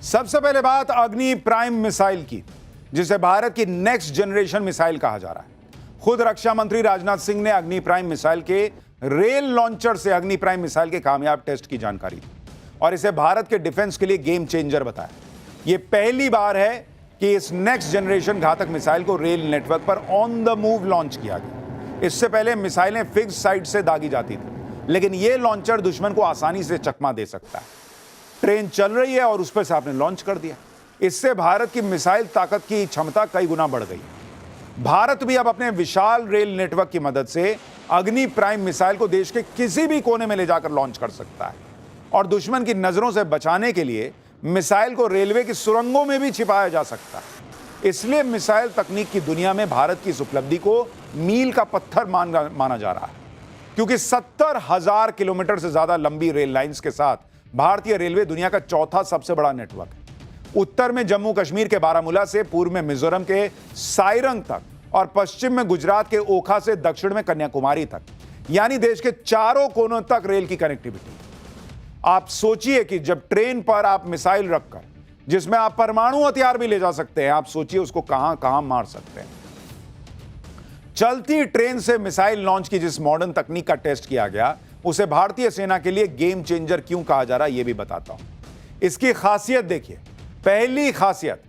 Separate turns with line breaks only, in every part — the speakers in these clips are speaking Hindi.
सबसे पहले बात अग्नि प्राइम मिसाइल की, जिसे भारत की नेक्स्ट जनरेशन मिसाइल कहा जा रहा है। खुद रक्षा मंत्री राजनाथ सिंह ने अग्नि प्राइम मिसाइल के रेल लॉन्चर से अग्नि प्राइम मिसाइल के कामयाब टेस्ट की जानकारी दी और इसे भारत के डिफेंस के लिए गेम चेंजर बताया। यह पहली बार है कि इस नेक्स्ट जनरेशन घातक मिसाइल को रेल नेटवर्क पर ऑन द मूव लॉन्च किया गया। इससे पहले मिसाइलें फिक्स साइट से दागी जाती थी, लेकिन यह लॉन्चर दुश्मन को आसानी से चकमा दे सकता है। ट्रेन चल रही है और उस पर से आपने लॉन्च कर दिया। इससे भारत की मिसाइल ताकत की क्षमता कई गुना बढ़ गई। भारत भी अब अपने विशाल रेल नेटवर्क की मदद से अग्नि प्राइम मिसाइल को देश के किसी भी कोने में ले जाकर लॉन्च कर सकता है और दुश्मन की नजरों से बचाने के लिए मिसाइल को रेलवे की सुरंगों में भी छिपाया जा सकता है। इसलिए मिसाइल तकनीक की दुनिया में भारत की इस उपलब्धि को मील का पत्थर माना जा रहा है, क्योंकि 70,000 किलोमीटर से ज्यादा लंबी रेल लाइंस के साथ भारतीय रेलवे दुनिया का चौथा सबसे बड़ा नेटवर्क है। उत्तर में जम्मू कश्मीर के बारामूला से, पूर्व में मिजोरम के साइरंग तक और पश्चिम में गुजरात के ओखा से दक्षिण में कन्याकुमारी तक, यानी देश के चारों कोनों तक रेल की कनेक्टिविटी। आप सोचिए कि जब ट्रेन पर आप मिसाइल रखकर, जिसमें आप परमाणु हथियार भी ले जा सकते हैं, आप सोचिए उसको कहां कहां मार सकते हैं। चलती ट्रेन से मिसाइल लॉन्च की जिस मॉडर्न तकनीक का टेस्ट किया गया, उसे भारतीय सेना के लिए गेम चेंजर क्यों कहा जा रहा है, यह भी बताता हूं। इसकी खासियत देखिए। पहली खासियत,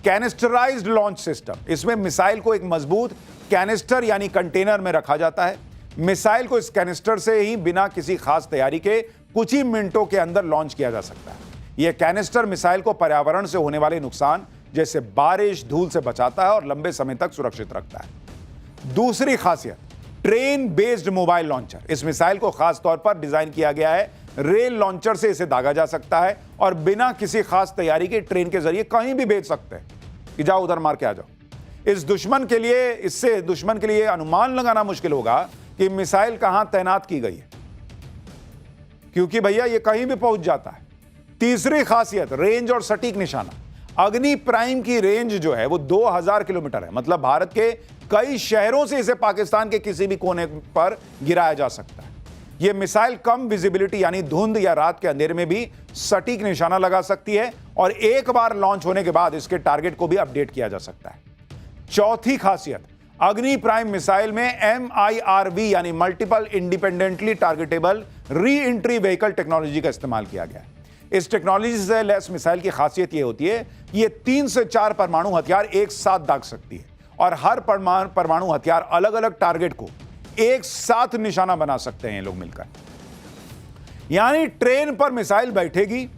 कैनिस्टराइज्ड लॉन्च सिस्टम। इसमें मिसाइल को एक मजबूत कैनिस्टर यानी कंटेनर में रखा जाता है। मिसाइल को इस कैनिस्टर से ही बिना किसी खास तैयारी के कुछ ही मिनटों के अंदर लॉन्च किया जा सकता है। यह कैनिस्टर मिसाइल को पर्यावरण से होने वाले नुकसान जैसे बारिश, धूल से बचाता है और लंबे समय तक सुरक्षित रखता है। दूसरी खासियत, ट्रेन बेस्ड मोबाइल लॉन्चर। इस मिसाइल को खास तौर पर डिजाइन किया गया है। रेल लॉन्चर से इसे दागा जा सकता है और बिना किसी खास तैयारी के ट्रेन के जरिए कहीं भी भेज सकते हैं कि जाओ उधर मार के आ जाओ। इससे दुश्मन के लिए अनुमान लगाना मुश्किल होगा कि मिसाइल कहां तैनात की गई है, क्योंकि भैया ये कहीं भी पहुंच जाता है। तीसरी खासियत, रेंज और सटीक निशाना। अग्नि प्राइम की रेंज जो है वो 2000 किलोमीटर है, मतलब भारत के कई शहरों से इसे पाकिस्तान के किसी भी कोने पर गिराया जा सकता है। यह मिसाइल कम विजिबिलिटी यानी धुंध या रात के अंधेरे में भी सटीक निशाना लगा सकती है और एक बार लॉन्च होने के बाद इसके टारगेट को भी अपडेट किया जा सकता है। चौथी खासियत, अग्नि प्राइम मिसाइल में MIRV यानी multiple independently targetable re entry vehicle technology का इस्तेमाल किया गया है। इस टेक्नोलॉजी से लैस मिसाइल की खासियत यह होती है कि यह 3 से 4 परमाणु हथियार एक साथ दाग सकती है और हर परमाणु हथियार अलग अलग टारगेट को एक साथ निशाना बना सकते हैं ये लोग मिलकर। यानी ट्रेन पर मिसाइल बैठेगी,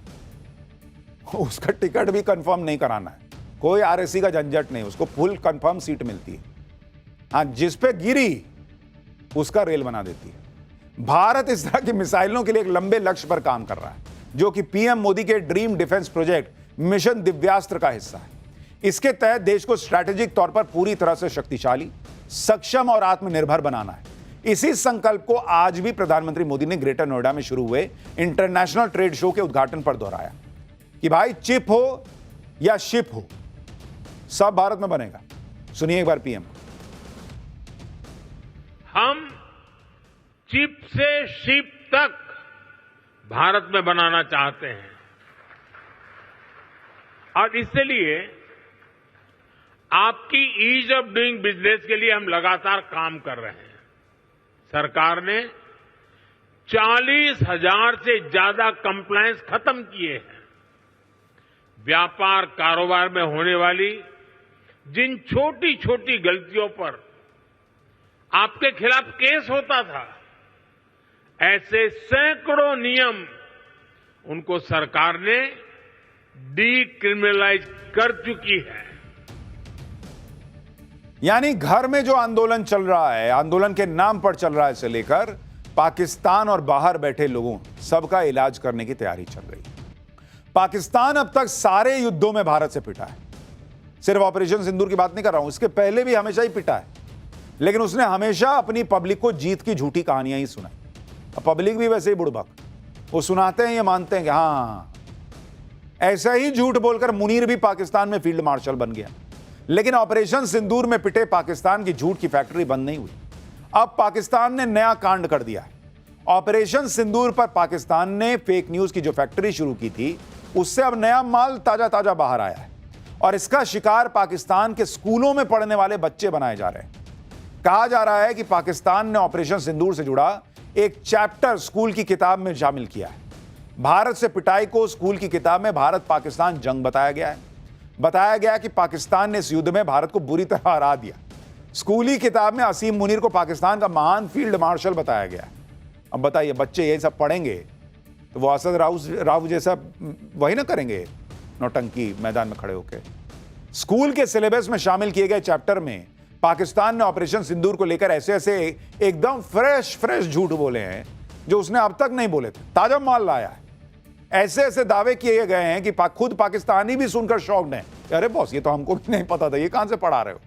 उसका टिकट भी कंफर्म नहीं कराना है, कोई RSC का झंझट नहीं, उसको फुल कंफर्म सीट मिलती है। हां, जिस पे गिरी उसका रेल बना देती है। भारत इस तरह की मिसाइलों के लिए एक लंबे लक्ष्य पर काम कर रहा है, जो कि PM मोदी के dream defence project mission Divyastra का हिस्सा है। इसके तहत देश को स्ट्रैटेजिक तौर पर पूरी तरह से शक्तिशाली, सक्षम और आत्मनिर्भर बनाना है। इसी संकल्प को आज भी प्रधानमंत्री मोदी ने ग्रेटर नोएडा में शुरू हुए इंटरनेशनल ट्रेड शो के उद्घाटन पर दोहराया कि भाई चिप हो या शिप हो, सब भारत में बनेगा। सुनिए एक बार PM।
हम चिप से शिप तक भारत में बनाना चाहते हैं और इसलिए आपकी ईज ऑफ डूइंग बिजनेस के लिए हम लगातार काम कर रहे हैं। सरकार ने 40,000 से ज्यादा कंप्लायंस खत्म किए हैं। व्यापार कारोबार में होने वाली जिन छोटी छोटी गलतियों पर आपके खिलाफ केस होता था, ऐसे सैकड़ों नियम उनको सरकार ने डीक्रिमिनलाइज कर चुकी है।
यानी घर में जो आंदोलन चल रहा है, आंदोलन के नाम पर चल रहा है, से लेकर पाकिस्तान और बाहर बैठे लोगों सबका इलाज करने की तैयारी चल रही है। पाकिस्तान अब तक सारे युद्धों में भारत से पिटा है। सिर्फ ऑपरेशन सिंदूर की बात नहीं कर रहा हूं, इसके पहले भी हमेशा ही पिटा है, लेकिन उसने हमेशा अपनी पब्लिक को जीत की झूठी कहानियां ही सुनाई। पब्लिक भी वैसे ही बुड़बक, वो सुनाते हैं, ये मानते हैं कि हाँ, ऐसा ही झूठ बोलकर मुनीर भी पाकिस्तान में फील्ड मार्शल बन गया। लेकिन ऑपरेशन सिंदूर में पिटे पाकिस्तान की झूठ की फैक्ट्री बंद नहीं हुई। अब पाकिस्तान ने नया कांड कर दिया है। ऑपरेशन सिंदूर पर पाकिस्तान ने फेक न्यूज की जो फैक्ट्री शुरू की थी, उससे अब नया माल ताजा ताजा बाहर आया है और इसका शिकार पाकिस्तान के स्कूलों में पढ़ने वाले बच्चे बनाए जा रहे हैं। कहा जा रहा है कि पाकिस्तान ने ऑपरेशन सिंदूर से जुड़ा एक चैप्टर स्कूल की किताब में शामिल किया है। भारत से पिटाई को स्कूल की किताब में भारत पाकिस्तान जंग बताया गया है। बताया गया कि पाकिस्तान ने इस युद्ध में भारत को बुरी तरह हरा दिया। स्कूली किताब में असीम मुनीर को पाकिस्तान का महान फील्ड मार्शल बताया गया है। अब बताइए, बच्चे ये सब पढ़ेंगे तो वो असद राव जैसा वही ना करेंगे, नौटंकी मैदान में खड़े होकर। स्कूल के सिलेबस में शामिल किए गए चैप्टर में पाकिस्तान ने ऑपरेशन सिंदूर को लेकर ऐसे ऐसे एकदम फ्रेश झूठ बोले हैं जो उसने अब तक नहीं बोले थे। ताजा माल लाया है। ऐसे ऐसे दावे किए गए हैं कि खुद पाकिस्तानी भी सुनकर शॉक्ड हैं। अरे बॉस, ये तो हमको भी नहीं पता था, ये कहां से पढ़ा रहे हो।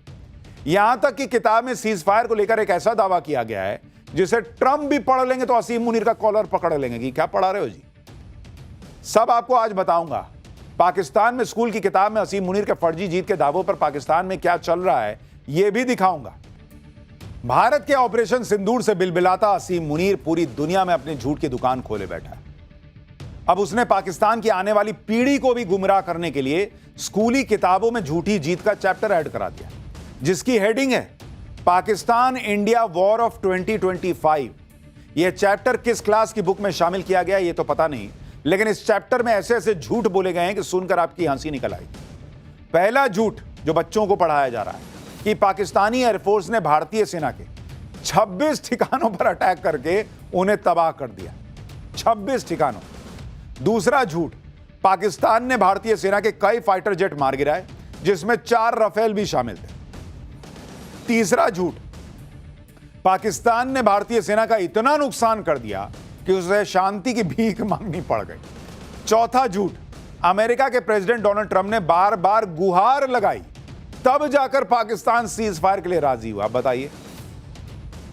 यहां तक कि किताब में सीज फायर को लेकर एक ऐसा दावा किया गया है जिसे ट्रंप भी पढ़ लेंगे तो असीम मुनीर का कॉलर पकड़ लेंगे कि क्या पढ़ा रहे हो जी। सब आपको आज बताऊंगा। पाकिस्तान में स्कूल की किताब में असीम मुनीर के फर्जी जीत के दावों पर पाकिस्तान में क्या चल रहा है यह भी दिखाऊंगा। भारत के ऑपरेशन सिंदूर से बिलबिलाता असीम मुनीर पूरी दुनिया में अपनी झूठ की दुकान खोले बैठा है। अब उसने पाकिस्तान की आने वाली पीढ़ी को भी गुमराह करने के लिए स्कूली किताबों में झूठी जीत का चैप्टर ऐड करा दिया, जिसकी हेडिंग है पाकिस्तान इंडिया वॉर ऑफ 2025। यह चैप्टर किस क्लास की बुक में शामिल किया गया ये तो पता नहीं, लेकिन इस चैप्टर में ऐसे ऐसे झूठ बोले गए हैं कि सुनकर आपकी हंसी निकल आई। पहला झूठ जो बच्चों को पढ़ाया जा रहा है कि पाकिस्तानी एयरफोर्स ने भारतीय सेना के 26 ठिकानों पर अटैक करके उन्हें तबाह कर दिया। 26 ठिकानों। दूसरा झूठ, पाकिस्तान ने भारतीय सेना के कई फाइटर जेट मार गिराए, जिसमें 4 राफेल भी शामिल थे। तीसरा झूठ, पाकिस्तान ने भारतीय सेना का इतना नुकसान कर दिया कि उसे शांति की भीख मांगनी पड़ गई। चौथा झूठ, अमेरिका के प्रेसिडेंट डोनाल्ड ट्रंप ने बार बार गुहार लगाई, तब जाकर पाकिस्तान सीज फायर के लिए राजी हुआ। बताइए,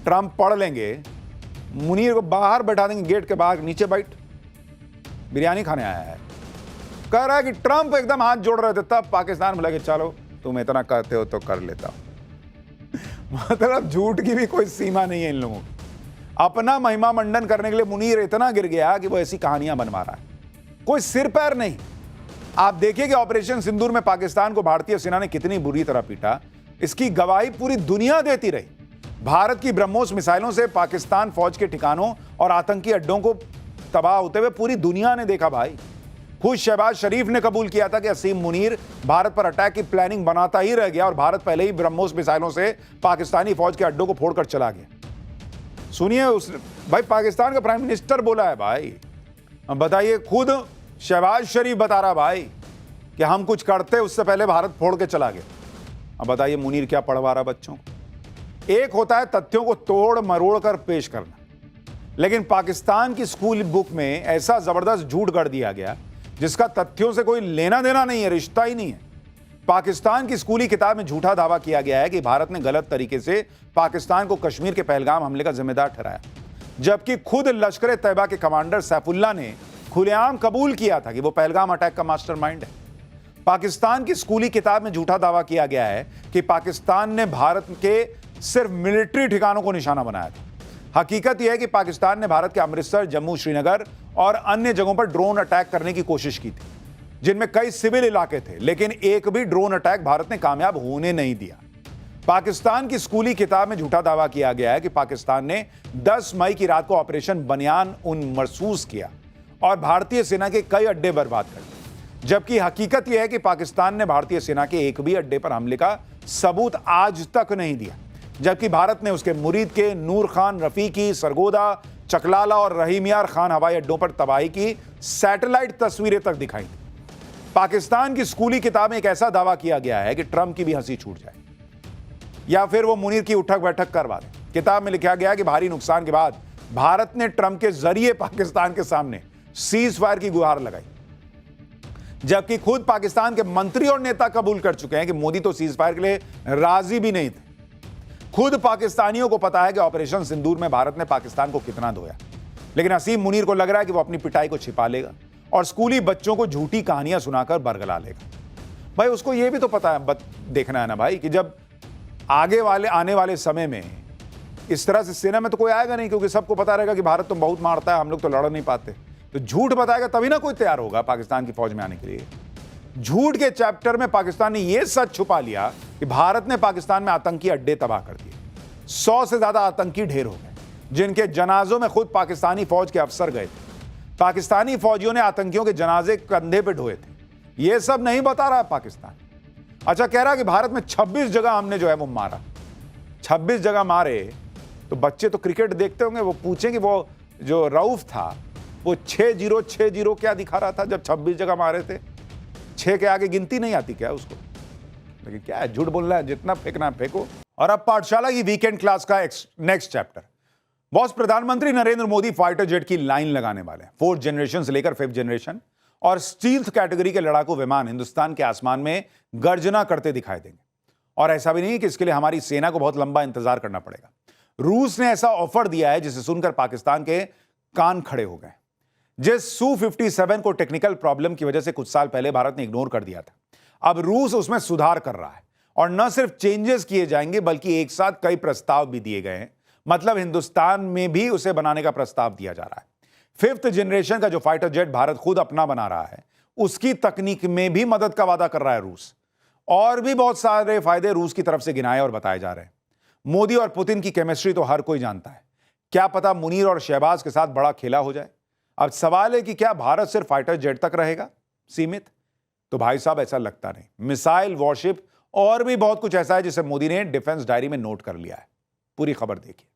ट्रंप पढ़ लेंगे, मुनीर को बाहर बैठा देंगे, गेट के बाहर, नीचे बैठ, बिरयानी खाने आया है। कह रहा है कि ट्रंप एकदम हाथ जोड़ रहे थे, तब पाकिस्तान में लगे चलो तुम इतना करते हो तो कर लेता हूं। मतलब झूठ की भी कोई सीमा नहीं है इन लोगों की। अपना महिमा मंडन करने के लिए मुनीर इतना गिर गया कि वो ऐसी कहानियां बनवा रहा है, कोई सिर पैर नहीं। आप देखिए कि ऑपरेशन सिंदूर में पाकिस्तान को भारतीय सेना ने कितनी बुरी तरह पीटा, इसकी गवाही पूरी दुनिया देती रही। भारत की ब्रह्मोस मिसाइलों से पाकिस्तान फौज के ठिकानों और आतंकी अड्डों को तबाह होते हुए पूरी दुनिया ने देखा भाई। खुद शहबाज शरीफ ने कबूल किया था कि असीम मुनीर भारत पर अटैक की प्लानिंग बनाता ही रह गया और भारत पहले ही ब्रह्मोस मिसाइलों से पाकिस्तानी फौज के अड्डों को फोड़कर चला गया। सुनिए, उस भाई पाकिस्तान का प्राइम मिनिस्टर बोला है भाई। अब बताइए, खुद शहबाज शरीफ बता रहा भाई कि हम कुछ करते उससे पहले भारत फोड़ के चला गया। अब बताइए मुनीर क्या पढ़वा रहा बच्चों को। एक होता है तथ्यों को तोड़ मरोड़ कर पेश करना, लेकिन पाकिस्तान की स्कूल बुक में ऐसा जबरदस्त झूठ गढ़ दिया गया जिसका तथ्यों से कोई लेना देना नहीं है, रिश्ता ही नहीं है। पाकिस्तान की स्कूली किताब में झूठा दावा किया गया है कि भारत ने गलत तरीके से पाकिस्तान को कश्मीर के पहलगाम हमले का जिम्मेदार ठहराया, जबकि खुद लश्कर तैयबा के कमांडर सैफुल्लाह ने खुलेआम कबूल किया था कि वो पहलगाम अटैक का मास्टरमाइंड है। पाकिस्तान की स्कूली किताब में झूठा दावा किया गया है कि पाकिस्तान ने भारत के सिर्फ मिलिट्री ठिकानों को निशाना बनाया था। हकीकत यह है कि पाकिस्तान ने भारत के अमृतसर, जम्मू, श्रीनगर और अन्य जगहों पर ड्रोन अटैक करने की कोशिश की थी, जिनमें कई सिविल इलाके थे, लेकिन एक भी ड्रोन अटैक भारत ने कामयाब होने नहीं दिया। पाकिस्तान की स्कूली किताब में झूठा दावा किया गया है कि पाकिस्तान ने 10 मई की रात को ऑपरेशन बनियान उन महसूस किया और भारतीय सेना के कई अड्डे बर्बाद कर दिए, जबकि हकीकत यह है कि पाकिस्तान ने भारतीय सेना के एक भी अड्डे पर हमले का सबूत आज तक नहीं दिया, जबकि भारत ने उसके मुरीद के नूर खान, रफीकी, सरगोदा, चकलाला और रहीम यार खान हवाई अड्डों पर तबाही की सैटेलाइट तस्वीरें तक दिखाई थी। पाकिस्तान की स्कूली किताब में एक ऐसा दावा किया गया है कि ट्रंप की भी हंसी छूट जाए या फिर वो मुनीर की उठक बैठक करवा दे। किताब में लिखा गया है कि भारी नुकसान के बाद भारत ने ट्रंप के जरिए पाकिस्तान के सामने सीज फायर की गुहार लगाई, जबकि खुद पाकिस्तान के मंत्री और नेता कबूल कर चुके हैं कि मोदी तो सीज फायर के लिए राजी भी नहीं थे। खुद पाकिस्तानियों को पता है कि ऑपरेशन सिंदूर में भारत ने पाकिस्तान को कितना धोया, लेकिन असीम मुनीर को लग रहा है कि वो अपनी पिटाई को छिपा लेगा और स्कूली बच्चों को झूठी कहानियां सुनाकर बरगला लेगा। भाई उसको यह भी तो पता है, देखना है ना भाई, कि जब आने वाले समय में इस तरह से सेना में तो कोई आएगा नहीं, क्योंकि सबको पता रहेगा कि भारत तो बहुत मारता है, हम लोग तो लड़ नहीं पाते। तो झूठ बताएगा तभी ना कोई तैयार होगा पाकिस्तान की फौज में आने के लिए। झूठ के चैप्टर में पाकिस्तान ने यह सच छुपा लिया कि भारत ने पाकिस्तान में आतंकी अड्डे तबाह कर दिए। 100 से ज्यादा आतंकी ढेर हो गए, जिनके जनाजों में खुद पाकिस्तानी फौज के अफसर गए थे। पाकिस्तानी फौजियों ने आतंकियों के जनाजे कंधे पे ढोए थे। यह सब नहीं बता रहा पाकिस्तान। अच्छा, कह रहा कि भारत में 26 जगह हमने जो है वो मारा। 26 जगह मारे तो बच्चे तो क्रिकेट देखते होंगे, वो पूछेंगे वो जो रऊफ था वो 6-0 क्या दिखा रहा था जब 26 जगह मारे थे? 6 के आगे गिनती नहीं आती क्या उसको? लेकिन क्या है, झूठ बोलना है, जितना फेंकना है फेंको। और अब पाठशाला की वीकेंड क्लास का नेक्स्ट चैप्टर। बॉस, प्रधानमंत्री नरेंद्र मोदी फाइटर जेट की लाइन लगाने वाले हैं। 4th जनरेशन से लेकर 5th जनरेशन और स्टील्थ कैटेगरी के लड़ाकू विमान हिंदुस्तान के आसमान में गर्जना करते दिखाई देंगे। और ऐसा भी नहीं कि इसके लिए हमारी सेना को बहुत लंबा इंतजार करना पड़ेगा। रूस ने ऐसा ऑफर दिया है जिसे सुनकर पाकिस्तान के कान खड़े हो गए। जिस Su-57 को टेक्निकल प्रॉब्लम की वजह से कुछ साल पहले भारत ने इग्नोर कर दिया था, अब रूस उसमें सुधार कर रहा है। और न सिर्फ चेंजेस किए जाएंगे बल्कि एक साथ कई प्रस्ताव भी दिए गए हैं। मतलब हिंदुस्तान में भी उसे बनाने का प्रस्ताव दिया जा रहा है। 5th जनरेशन का जो फाइटर जेट भारत खुद अपना बना रहा है, उसकी तकनीक में भी मदद का वादा कर रहा है रूस। और भी बहुत सारे फायदे रूस की तरफ से गिनाए और बताए जा रहे हैं। मोदी और पुतिन की केमिस्ट्री तो हर कोई जानता है। क्या पता मुनीर और शहबाज के साथ बड़ा खेला हो जाए। अब सवाल है कि क्या भारत सिर्फ फाइटर जेट तक रहेगा सीमित? तो भाई साहब, ऐसा लगता नहीं। मिसाइल, वॉरशिप और भी बहुत कुछ ऐसा है जिसे मोदी ने डिफेंस डायरी में नोट कर लिया है। पूरी खबर देखिए।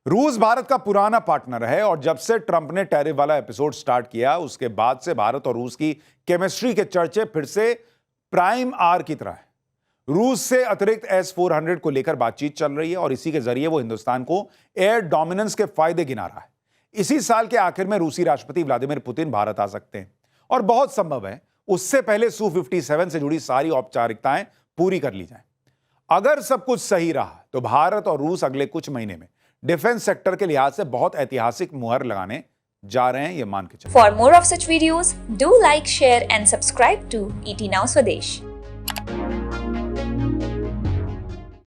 रूस भारत का पुराना पार्टनर है और जब से ट्रंप ने टैरिफ वाला एपिसोड स्टार्ट किया उसके बाद से भारत और रूस की केमिस्ट्री के चर्चे फिर से प्राइम आर की तरह है। रूस से अतिरिक्त S-400 को लेकर बातचीत चल रही है और इसी के जरिए वो हिंदुस्तान को एयर डोमिनेंस के फायदे गिना रहा है। इसी साल के आखिर में रूसी राष्ट्रपति व्लादिमीर पुतिन भारत आ सकते हैं और बहुत संभव है उससे पहले Su-57 से जुड़ी सारी औपचारिकताएं पूरी कर ली जाएं। अगर सब कुछ सही रहा तो भारत और रूस अगले कुछ महीने में डिफेंस सेक्टर के लिहाज से बहुत ऐतिहासिक मुहर लगाने जा रहे हैं, ये मान के चलो।
For more of such videos, do like, share and subscribe to ET Now Swadesh.